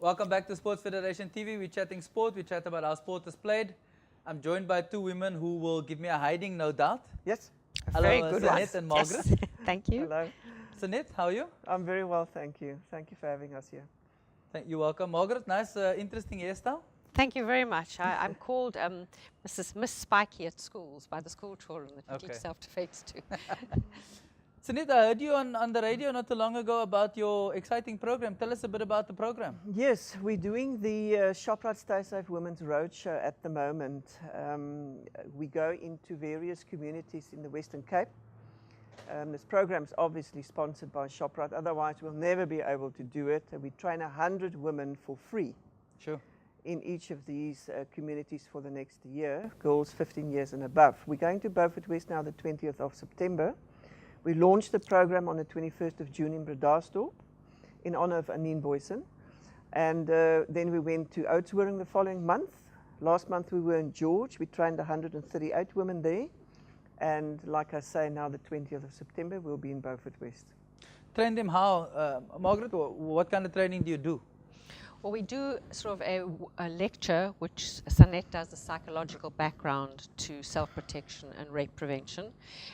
Welcome back to Sports Federation TV. We're chatting sport. We chat about how sport is played. I'm joined by two women who will give me a hiding, no doubt. Yes. Hello, Very good Sannete and Margaret. Yes. Thank you. Hello. Sannete, how are you? I'm very well, thank you. Thank you for having us here. You're welcome. Margaret, nice, interesting hairstyle. Thank you very much. I'm called Miss Spiky at schools by the school children that we teach self-defense to. Sannete, I heard you on the radio not too long ago about your exciting program. Tell us a bit about the program. Yes, we're doing the ShopRite Stay Safe Women's Roadshow at the moment. We go into various communities in the Western Cape. This program is obviously sponsored by ShopRite, otherwise we'll never be able to do it. We train 100 women for free. Sure. In each of these communities for the next year, girls 15 years and above. We're going to Beaufort West now the 20th of September. We launched the program on the 21st of June in Bredasdorp in honor of Anine Boysen. And then we went to Oudtshoorn the following month. Last month we were in George. We trained 138 women there. And like I say, now the 20th of September, we'll be in Beaufort West. Train them how? Margaret, what kind of training do you do? Well, we do sort of a lecture, which Sannete does the psychological background to self-protection and rape prevention.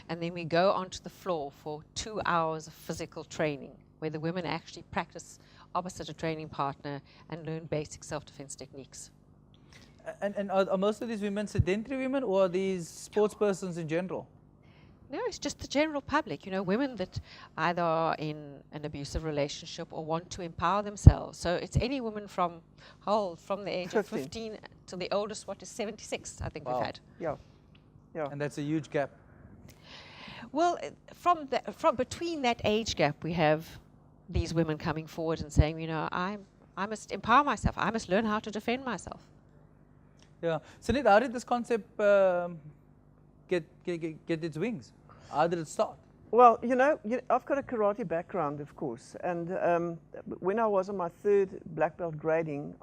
And then we go onto the floor for 2 hours of physical training, where the women actually practice opposite a training partner and learn basic self-defense techniques. And are most of these women sedentary women, or are these sports persons in general? No, it's just the general public, you know, women that either are in an abusive relationship or want to empower themselves. So it's any woman from the age of 15 to the oldest, what is 76, I think we've had. Yeah. And that's a huge gap. Well, from between that age gap, we have these women coming forward and saying, you know, I must empower myself. I must learn how to defend myself. Yeah. Sannete, how did this concept get its wings? How did it start? Well, you know, I've got a karate background, of course, and when I was on my 3rd black belt grading,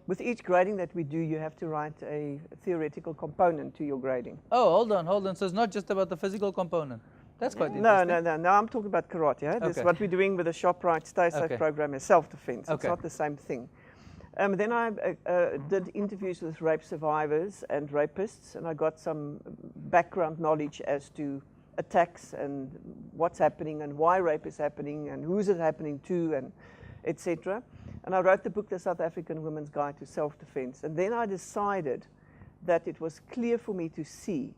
with each grading that we do, you have to write a theoretical component to your grading. Oh, hold on. So it's not just about the physical component. That's quite interesting. No, I'm talking about karate. Eh? That's what we're doing with the ShopRite Stay Safe program is self-defense. It's not the same thing. Then I did interviews with rape survivors and rapists, and I got some background knowledge as to attacks and what's happening and why rape is happening and who's it happening to, and etc. And I wrote the book, The South African Women's Guide to Self-Defense. And then I decided that it was clear for me to see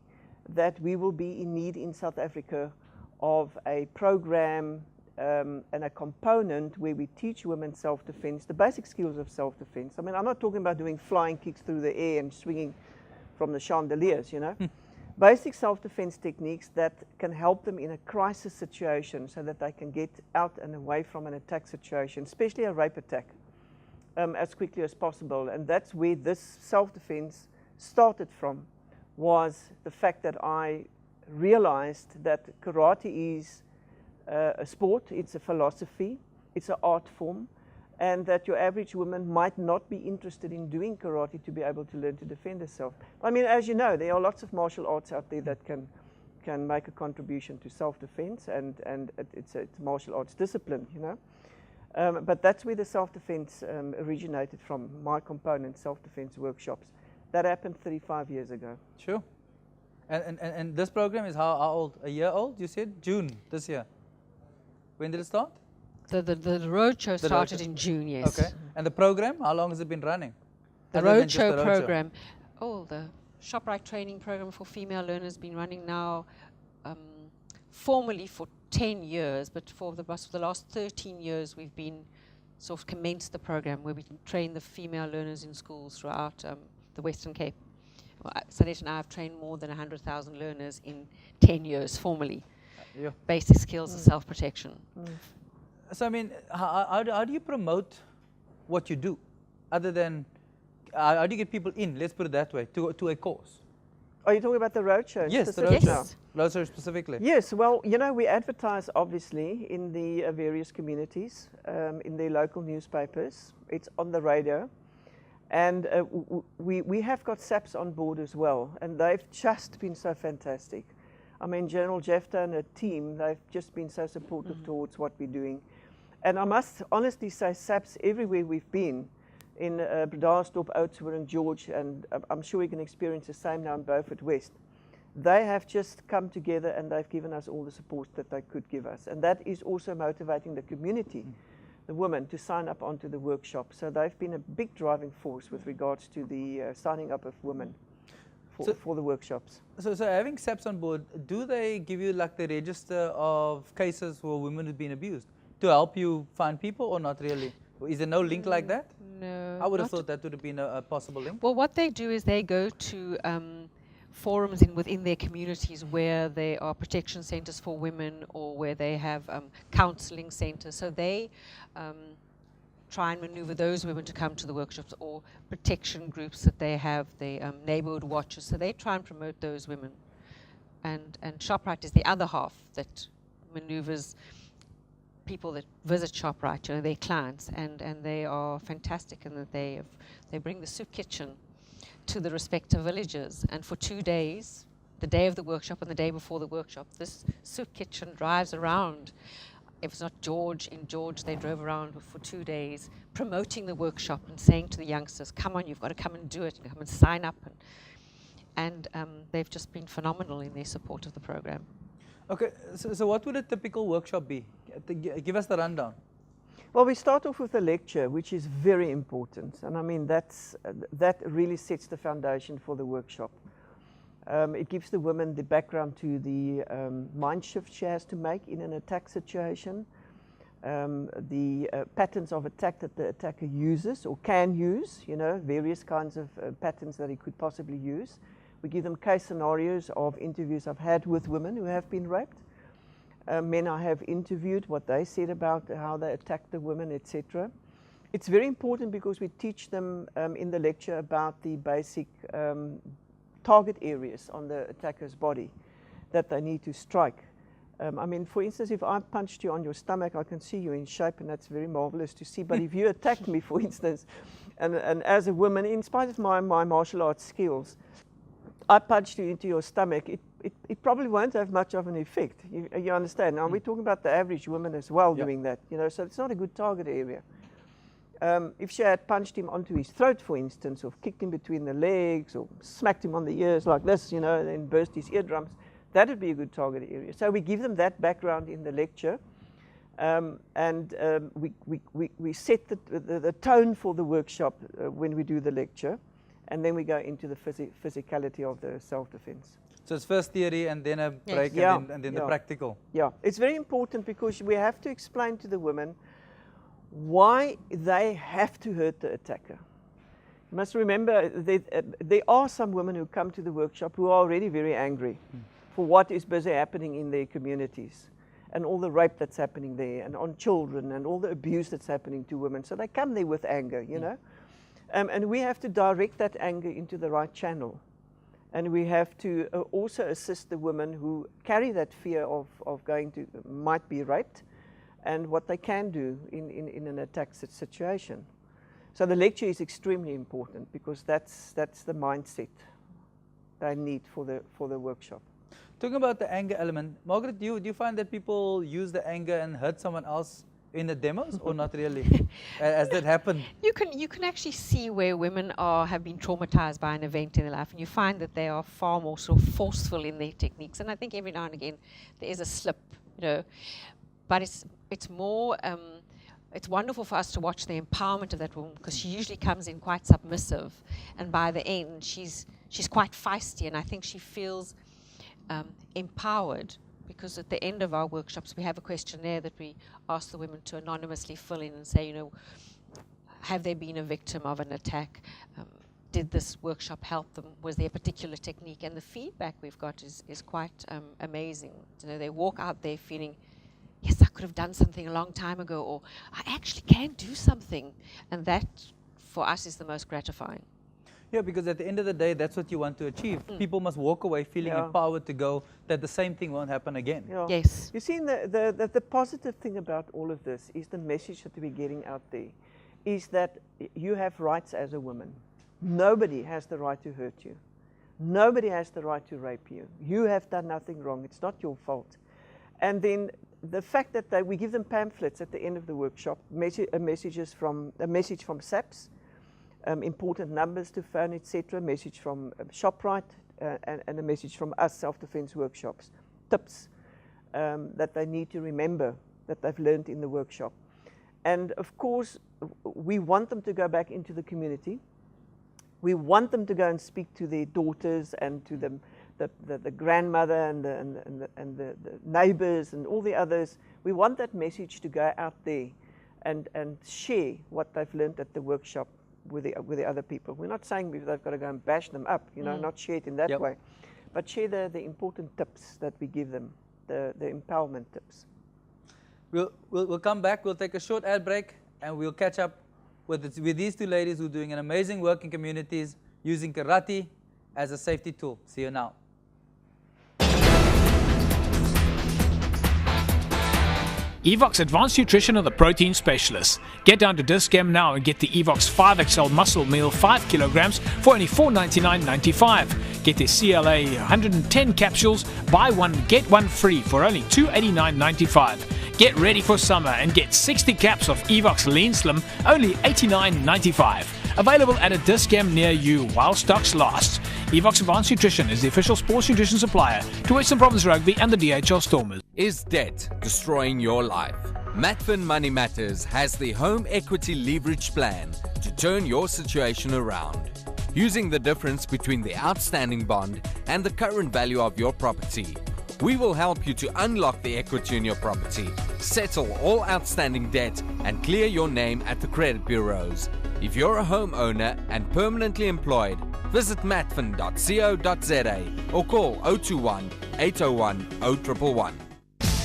that we will be in need in South Africa of a program and a component where we teach women self-defense, the basic skills of self-defense. I mean, I'm not talking about doing flying kicks through the air and swinging from the chandeliers, you know. Basic self-defense techniques that can help them in a crisis situation so that they can get out and away from an attack situation, especially a rape attack, as quickly as possible. And that's where this self-defense started from, was the fact that I realized that karate is a sport, it's a philosophy, it's an art form, and that your average woman might not be interested in doing karate to be able to learn to defend herself. I mean, as you know, there are lots of martial arts out there that can make a contribution to self-defense, and it's a martial arts discipline, you know. But that's where the self-defense originated from, my component, self-defense workshops. That happened 35 years ago. Sure. And this program is how old? A year old, you said? June this year. When did it start? The roadshow started in June, yes. Okay. And the program, how long has it been running? The roadshow program, the ShopRite training program for female learners has been running now formally for 10 years, but for the last 13 years we've been sort of commenced the program where we train the female learners in schools throughout the Western Cape. Well, Sannete and I have trained more than 100,000 learners in 10 years formally. Basic skills of self-protection. So I mean, how do you promote what you do, other than how do you get people in? Let's put it that way, to a course. Are you talking about the roadshow? Yes, the roadshow. Roadshow specifically. Yes. Well, you know, we advertise obviously in the various communities, in the local newspapers. It's on the radio, and we have got SAPs on board as well, and they've just been so fantastic. I mean, General Jefta and her team, they've just been so supportive towards what we're doing. And I must honestly say, SAPS, everywhere we've been, in Bredasdorp, Oudtshoorn, and George, and I'm sure we can experience the same now in Beaufort West, they have just come together and they've given us all the support that they could give us. And that is also motivating the community, the women, to sign up onto the workshop. So they've been a big driving force with regards to the signing up of women for the workshops. So having SAPS on board, do they give you like the register of cases where women have been abused to help you find people, or not really? Is there no link like that? No. I would have thought that would have been a possible link. Well, what they do is they go to forums within their communities where there are protection centres for women, or where they have counselling centres. So they try and manoeuvre those women to come to the workshops, or protection groups that they have, the neighbourhood watches. So they try and promote those women. And ShopRite is the other half that manoeuvres people that visit ShopRite, you know, their clients, and they are fantastic in that they bring the soup kitchen to the respective villages, and for 2 days, the day of the workshop and the day before the workshop, this soup kitchen drives around. If it's not George, in George they drove around for 2 days promoting the workshop and saying to the youngsters, come on, you've got to come and do it, and come and sign up, and they've just been phenomenal in their support of the program. Okay, so what would a typical workshop be? Give us the rundown. Well, we start off with a lecture, which is very important, and I mean that really sets the foundation for the workshop. It gives the woman the background to the mind shift she has to make in an attack situation, the patterns of attack that the attacker uses or can use, you know, various kinds of patterns that he could possibly use. We give them case scenarios of interviews I've had with women who have been raped. Men I have interviewed, what they said about how they attacked the women, etc. It's very important because we teach them in the lecture about the basic target areas on the attacker's body that they need to strike. I mean, for instance, if I punched you on your stomach, I can see you in shape, and that's very marvelous to see. But if you attacked me, for instance, and as a woman, in spite of my martial arts skills, I punched you into your stomach, it probably won't have much of an effect. You understand? Now, we're talking about the average woman as well doing that, you know, so it's not a good target area. If she had punched him onto his throat, for instance, or kicked him between the legs, or smacked him on the ears like this, you know, and then burst his eardrums, that would be a good target area. So we give them that background in the lecture, we set the tone for the workshop when we do the lecture, and then we go into the physicality of the self-defense. So it's first theory and then a break and then the practical. Yeah, it's very important because we have to explain to the women why they have to hurt the attacker. You must remember that there are some women who come to the workshop who are already very angry for what is busy happening in their communities, and all the rape that's happening there, and on children, and all the abuse that's happening to women. So they come there with anger, you know. And we have to direct that anger into the right channel. And we have to also assist the women who carry that fear of might be raped, and what they can do in an attack situation. So the lecture is extremely important because that's the mindset they need for the workshop. Talking about the anger element, Margaret, do you find that people use the anger and hurt someone else in the demos, or not really? Has that happened? You can actually see where women have been traumatized by an event in their life, and you find that they are far more sort of forceful in their techniques. And I think every now and again there is a slip, you know. But it's more it's wonderful for us to watch the empowerment of that woman, because she usually comes in quite submissive, and by the end she's quite feisty, and I think she feels empowered. Because at the end of our workshops, we have a questionnaire that we ask the women to anonymously fill in and say, you know, have they been a victim of an attack? Did this workshop help them? Was there a particular technique? And the feedback we've got is quite amazing. You know, they walk out there feeling, yes, I could have done something a long time ago, or I actually can do something. And that, for us, is the most gratifying. Yeah, because at the end of the day, that's what you want to achieve. People must walk away feeling empowered to go, that the same thing won't happen again. Yeah. Yes. You see, the positive thing about all of this is the message that we're getting out there is that you have rights as a woman. Nobody has the right to hurt you. Nobody has the right to rape you. You have done nothing wrong. It's not your fault. And then the fact that we give them pamphlets at the end of the workshop, a message from SAPS, important numbers to phone, etc., message from ShopRite, and a message from us, self-defense workshops, tips that they need to remember that they've learned in the workshop. And of course, we want them to go back into the community. We want them to go and speak to their daughters and to the grandmother and the neighbors and all the others. We want that message to go out there and share what they've learned at the workshop with the other people. We're not saying they've got to go and bash them up, you know, not share it in that way, but share the important tips that we give them, the empowerment tips. We'll come back. We'll take a short ad break, and we'll catch up with these two ladies who are doing an amazing work in communities using karate as a safety tool. See you now. Evox Advanced Nutrition are the protein specialists. Get down to Dis-Chem now and get the Evox 5XL Muscle Meal 5 kilograms for only $4.99.95. Get their CLA 110 capsules, buy one, get one free for only $2.89.95. Get ready for summer and get 60 caps of Evox Lean Slim, only $89.95. Available at a Dis-Chem near you while stocks last. Evox Advanced Nutrition is the official sports nutrition supplier to Western Province Rugby and the DHL Stormers. Is debt destroying your life? Matfin Money Matters has the home equity leverage plan to turn your situation around. Using the difference between the outstanding bond and the current value of your property, we will help you to unlock the equity in your property, settle all outstanding debt, and clear your name at the credit bureaus. If you're a homeowner and permanently employed, visit matfin.co.za or call 021 801 0111.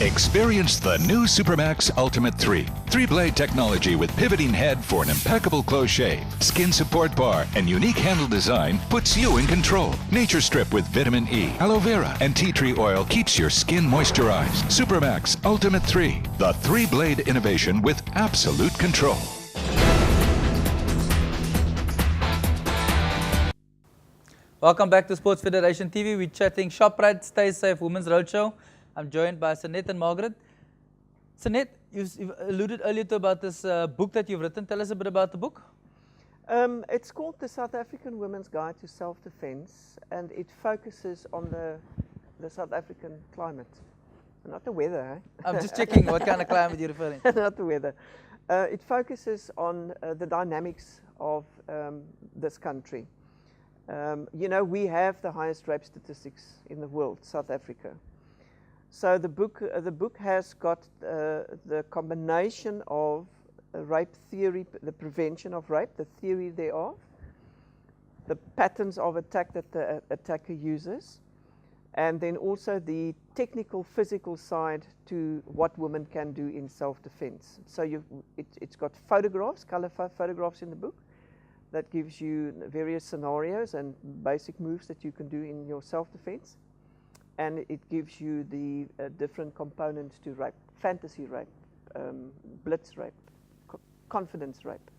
Experience the new Supermax Ultimate 3. 3-blade technology with pivoting head for an impeccable close shave. Skin support bar and unique handle design puts you in control. Nature Strip with vitamin E, aloe vera, and tea tree oil keeps your skin moisturized. Supermax Ultimate 3. The 3-blade innovation with absolute control. Welcome back to Sports Federation TV. We're chatting ShopRite Stay Safe Women's Roadshow. I'm joined by Sannete and Margaret. Sannete, you've alluded earlier to about this book that you've written. Tell us a bit about the book. It's called The South African Women's Guide to Self-Defense, and it focuses on the South African climate. Not the weather, eh? I'm just checking what kind of climate you're referring to. Not the weather. It focuses on the dynamics of this country. You know, we have the highest rape statistics in the world, South Africa. So the book has got the combination of rape theory, the prevention of rape, the theory thereof, the patterns of attack that the attacker uses, and then also the technical, physical side to what women can do in self-defense. So it's got photographs, color photographs in the book, that gives you various scenarios and basic moves that you can do in your self-defense. And it gives you the different components to rape: fantasy rape, blitz rape, confidence rape,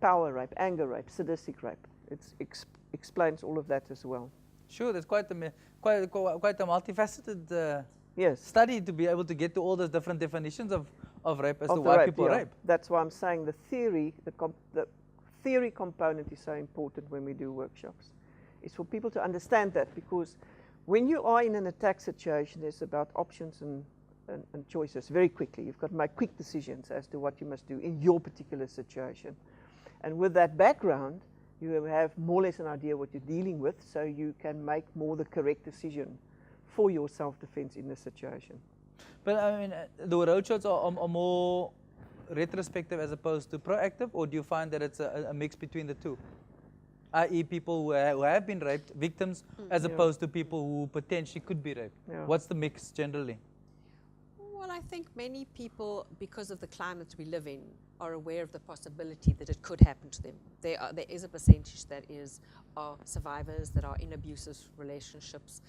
power rape, anger rape, sadistic rape. It explains all of that as well. Sure, there's quite a multifaceted study to be able to get to all those different definitions of rape as to why people rape. That's why I'm saying the theory component is so important when we do workshops. It's for people to understand that, because when you are in an attack situation, it's about options and choices very quickly. You've got to make quick decisions as to what you must do in your particular situation. And with that background, you have more or less an idea what you're dealing with, so you can make more the correct decision for your self-defense in this situation. But I mean, the roadshows are more retrospective as opposed to proactive, or do you find that it's a mix between the two? I.e. people who have been raped, victims, as opposed to people who potentially could be raped. Yeah. What's the mix generally? Well, I think many people, because of the climate we live in, are aware of the possibility that it could happen to them. There is a percentage that are survivors that are in abusive relationships.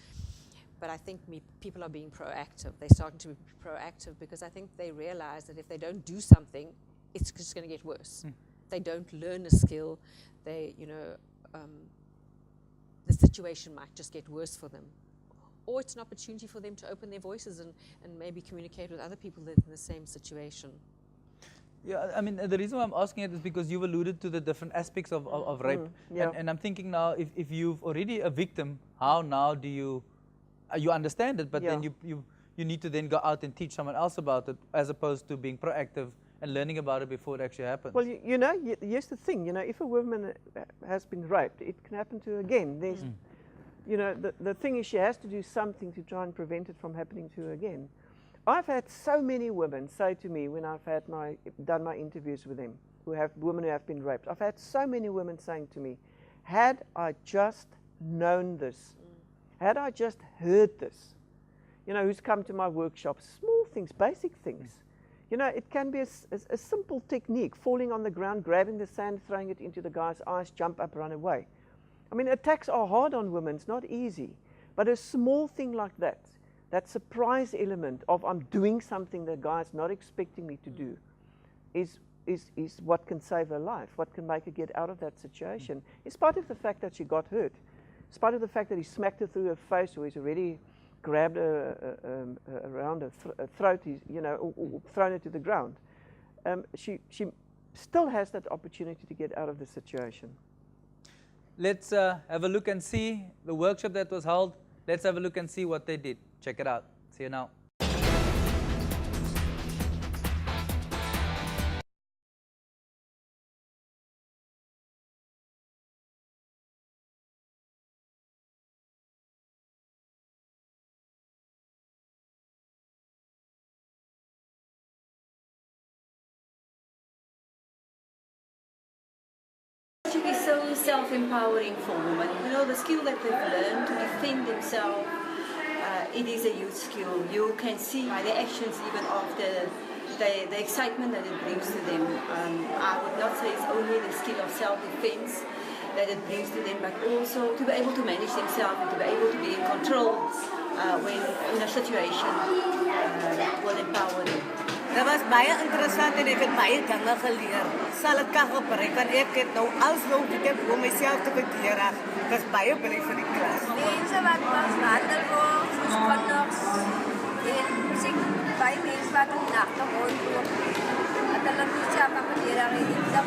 But I think people are being proactive. They're starting to be proactive because I think they realize that if they don't do something, it's just going to get worse. If they don't learn a skill, the situation might just get worse for them. or it's an opportunity for them to open their voices and maybe communicate with other people that are in the same situation. Yeah, I mean, the reason why I'm asking it is because you've alluded to the different aspects of rape. Yeah. And I'm thinking now, if you've already a victim, how now do you understand it, but then you need to then go out and teach someone else about it, as opposed to being proactive and learning about it before it actually happens. Well, you know, here's the thing, you know, if a woman has been raped, it can happen to her again. There's, you know, the thing is she has to do something to try and prevent it from happening to her again. I've had so many women say to me when I've had done my interviews with them, women who have been raped, I've had so many women saying to me, had I just known this, had I just heard this, you know, who's come to my workshops, small things, basic things. You know, it can be a simple technique, falling on the ground, grabbing the sand, throwing it into the guy's eyes, jump up, run away. I mean, attacks are hard on women, it's not easy. But a small thing like that, that surprise element of I'm doing something the guy's not expecting me to do, is what can save her life, what can make her get out of that situation. In spite of the fact that she got hurt, in spite of the fact that he smacked her through her face, or he's already grabbed her around her throat, you know, or thrown her to the ground. She still has that opportunity to get out of the situation. Let's have a look and see the workshop that was held. Let's have a look and see what they did. Check it out. See you now. It should be so self-empowering for women. You know, the skill that they've learned to defend themselves, it is a huge skill. You can see by their actions, even after the excitement that it brings to them. I would not say it's only the skill of self-defense that it brings to them, but also to be able to manage themselves and to be able to be in control when in a situation will empower them. Dat was baie interessant en ek het baie dinge geleer. Sal dit kan gebruik en ek het nou alles nou gedoen om myself te bekeer. Ek is baie bly vir die klas. Mense wat was wandelroos, kondoks, en musiek baie mense wat in nagte rondloop. Dat hulle nie self kan bekeer en dat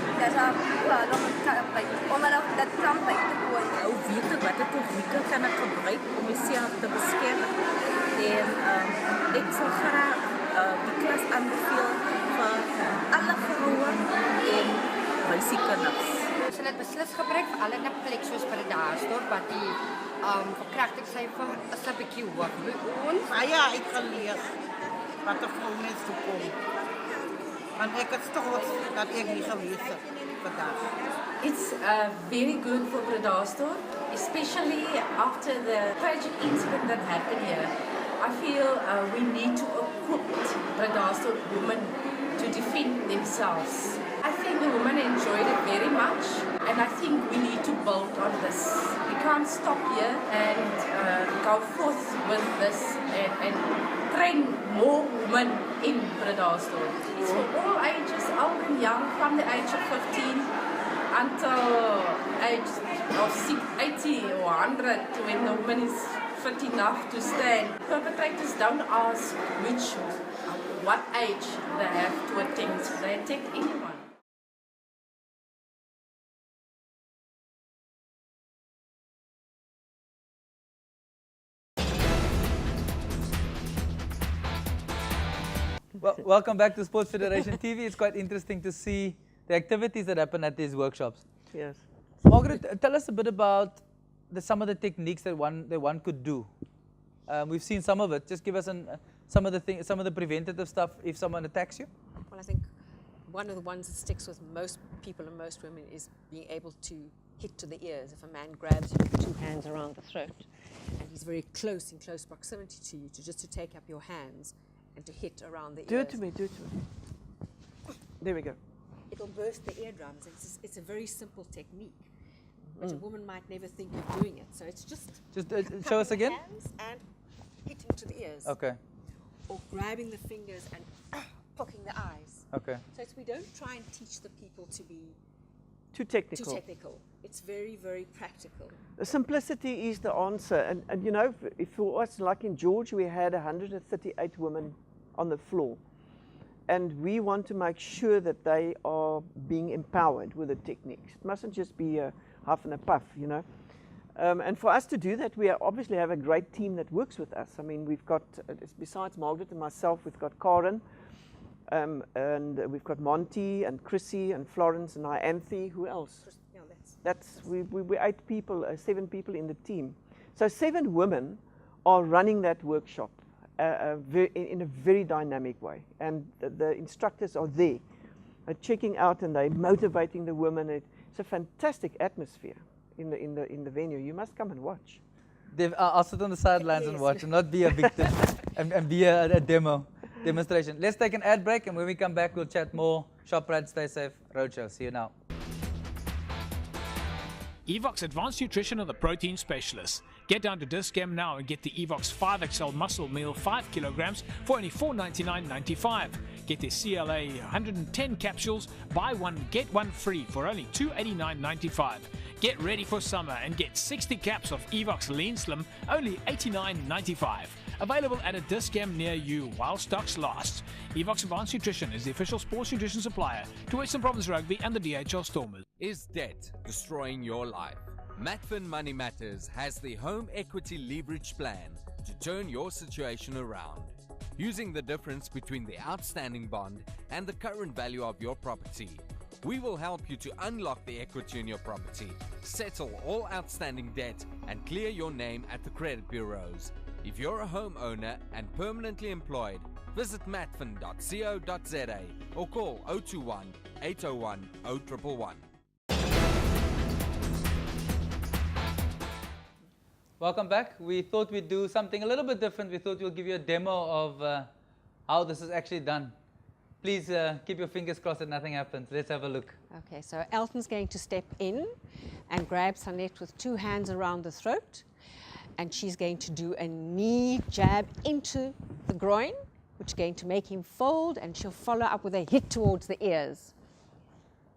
omdat dat kan by te gooi. Hoe weet ek wat tegnieke kan ek gebruik om myself te beskerm? En ek sal graag die klas aanbeveel vir alle vroue en meisiekinders. Ons het beslis gebruik vir alle in 'n plek soos by Daarstorp wat die verkrachtingssyfer is 'n bietjie hoog. Ons Ja, ek gaan lees wat er vir mense toe kom. Want ek het trots dat ek nie gewees het vandag. It's very good for Bredasdorp, especially after the tragic incident that happened here. I feel we need to equip Bredasdorp women to defend themselves. I think the women enjoyed it very much, and I think we need to build on this. We can't stop here and go forth with this and train more women in Bredasdorp. It's for all ages, old and young, from the age of 15 until age of 80 or 100, when the woman is fit enough to stand. Perpetrators don't ask what age they have to attempt. They attack anyone. Well, welcome back to Sports Federation TV. It's quite interesting to see the activities that happen at these workshops. Yes. Margaret, tell us a bit about some of the techniques that one could do. We've seen some of it. Just give us some of the preventative stuff if someone attacks you. Well, I think one of the ones that sticks with most people and most women is being able to hit to the ears. If a man grabs you with 2 hands around the throat and he's very close, in close proximity to you, to take up your hands and to hit around the ears. Do it to me, do it to me. There we go. It'll burst the eardrums. It's a very simple technique, but a woman might never think of doing it. So it's just show us again. Hands and hitting to the ears. Okay. Or grabbing the fingers and poking the eyes. Okay. So we don't try and teach the people to be Too technical. Too technical. It's very, very practical. The simplicity is the answer. And you know, if for us, like in George, we had 138 women on the floor. And we want to make sure that they are being empowered with the techniques. It mustn't just be a huff and a puff, you know. And for us to do that, we obviously have a great team that works with us. I mean, we've got, besides Margaret and myself, we've got Karen, and we've got Monty and Chrissy and Florence and Anthony. Who else? We're 8 people, 7 people in the team. So 7 women are running that workshop in a very dynamic way. And the instructors are there, checking out, and they're motivating the women. It's a fantastic atmosphere in the venue. You must come and watch. Dave, I'll sit on the sidelines and watch, and not be a victim, and be a demonstration. Let's take an ad break, and when we come back, we'll chat more. ShopRite, stay safe. Roadshow. See you now. Evox Advanced Nutrition are the protein specialists. Get down to Dis-Chem now and get the Evox 5XL muscle meal 5 kilograms for only $4.99.95. Get their CLA 110 capsules, buy one, get one free for only $2.89.95. Get ready for summer and get 60 caps of Evox Lean Slim, only $89.95. Available at a Dis-Chem near you while stocks last. Evox Advanced Nutrition is the official sports nutrition supplier to Western Province Rugby and the DHL Stormers. Is debt destroying your life? Matfin Money Matters has the home equity leverage plan to turn your situation around. Using the difference between the outstanding bond and the current value of your property, we will help you to unlock the equity in your property, settle all outstanding debt, and clear your name at the credit bureaus. If you're a homeowner and permanently employed, visit matfin.co.za or call 021 801 0111. Welcome back. We thought we'd do something a little bit different. We thought we'll give you a demo of how this is actually done. Please keep your fingers crossed that nothing happens. Let's have a look. Okay, so Elton's going to step in and grab Sannete with 2 hands around the throat. And she's going to do a knee jab into the groin, which is going to make him fold, and she'll follow up with a hit towards the ears.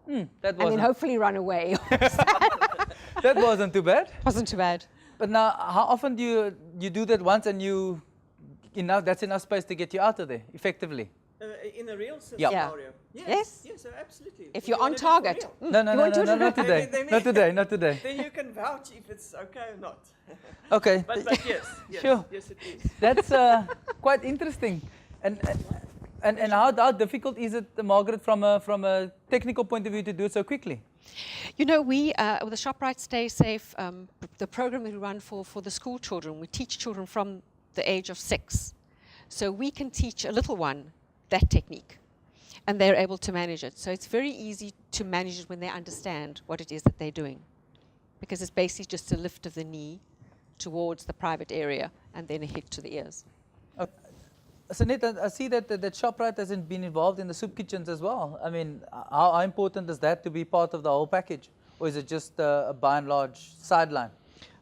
And then hopefully run away. That wasn't too bad. Wasn't too bad. But now, how often do you do that once and that's enough space to get you out of there, effectively? In a real scenario? Yes, absolutely. If you're on target. No, not today. Not today. Then you can vouch if it's okay or not. Okay. But yes, sure. Yes, it is. That's quite interesting. And how difficult is it, Margaret, from a technical point of view, to do it so quickly? You know, we, with the ShopRite Stay Safe, the program we run for the school children, we teach children from the age of 6. So we can teach a little one that technique, and they're able to manage it. So it's very easy to manage it when they understand what it is that they're doing, because it's basically just a lift of the knee towards the private area and then a hit to the ears. Sannete, I see that ShopRite hasn't been involved in the soup kitchens as well. I mean, how important is that to be part of the whole package? Or is it just by and large sideline?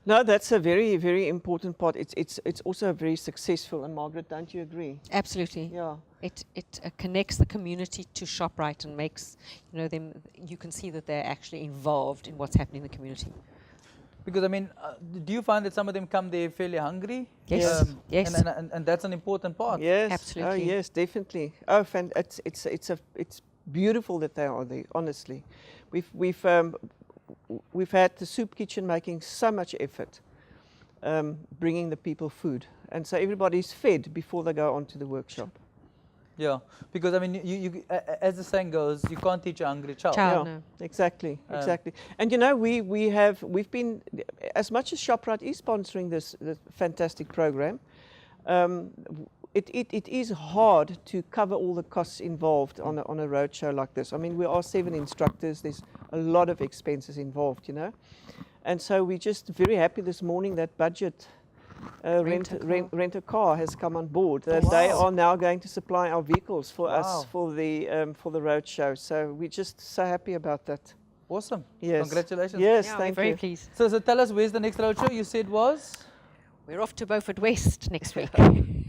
No, that's a very, very important part. It's also very successful. And Margaret, don't you agree? Absolutely. Yeah. It connects the community to ShopRite and makes them. You can see that they're actually involved in what's happening in the community. Because I mean, do you find that some of them come there fairly hungry? Yes. Yes. And that's an important part. Yes. Absolutely. Oh, yes, definitely. Oh, it's beautiful that they are there. Honestly, we've had the soup kitchen making so much effort, bringing the people food, and so everybody's fed before they go on to the workshop. Yeah, because I mean, you as the saying goes, you can't teach a hungry child. No. Exactly. And you know, we've been, as much as ShopRite is sponsoring this fantastic program, it is hard to cover all the costs involved on a roadshow like this. I mean, we are 7 instructors. There's a lot of expenses involved, you know, and so we're just very happy this morning that Budget rent a car has come on board. They are now going to supply our vehicles for us for the roadshow. So we're just so happy about that. Awesome. Yes. Congratulations. Yes, Yeah, thank you. very pleased. So tell us, where's the next roadshow? You said was? We're off to Beaufort West next week.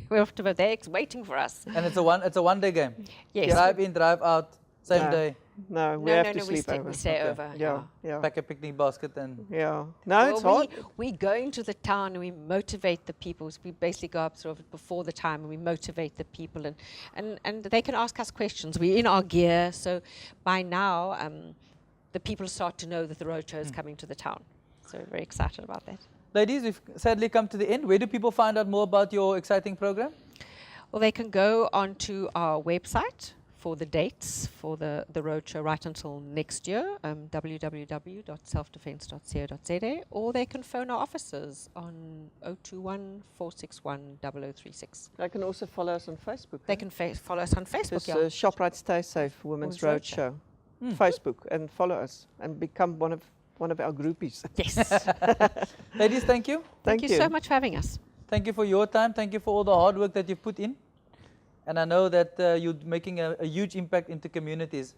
We're off to Beaufort. They're waiting for us. And it's a one-day game. Yes. Drive in, drive out, same day. No, we have to sleep over. We stay over. Yeah. Pack a picnic basket and... Yeah. No, it's hard. We go into the town and we motivate the people. So we basically go up sort of before the time and we motivate the people and they can ask us questions. We're in our gear, so by now the people start to know that the roadshow is coming to the town. So we're very excited about that. Ladies, we've sadly come to the end. Where do people find out more about your exciting program? Well, they can go onto our website for the dates for the roadshow right until next year, www.selfdefence.co.za, or they can phone our offices on 021 461 0036. They can also follow us on Facebook. They can follow us on Facebook. It's ShopRite Stay Safe Women's Roadshow. Facebook, and follow us and become one of our groupies. Yes. Ladies, thank you. Thank you so much for having us. Thank you for your time. Thank you for all the hard work that you've put in. And I know that you're making a huge impact into communities.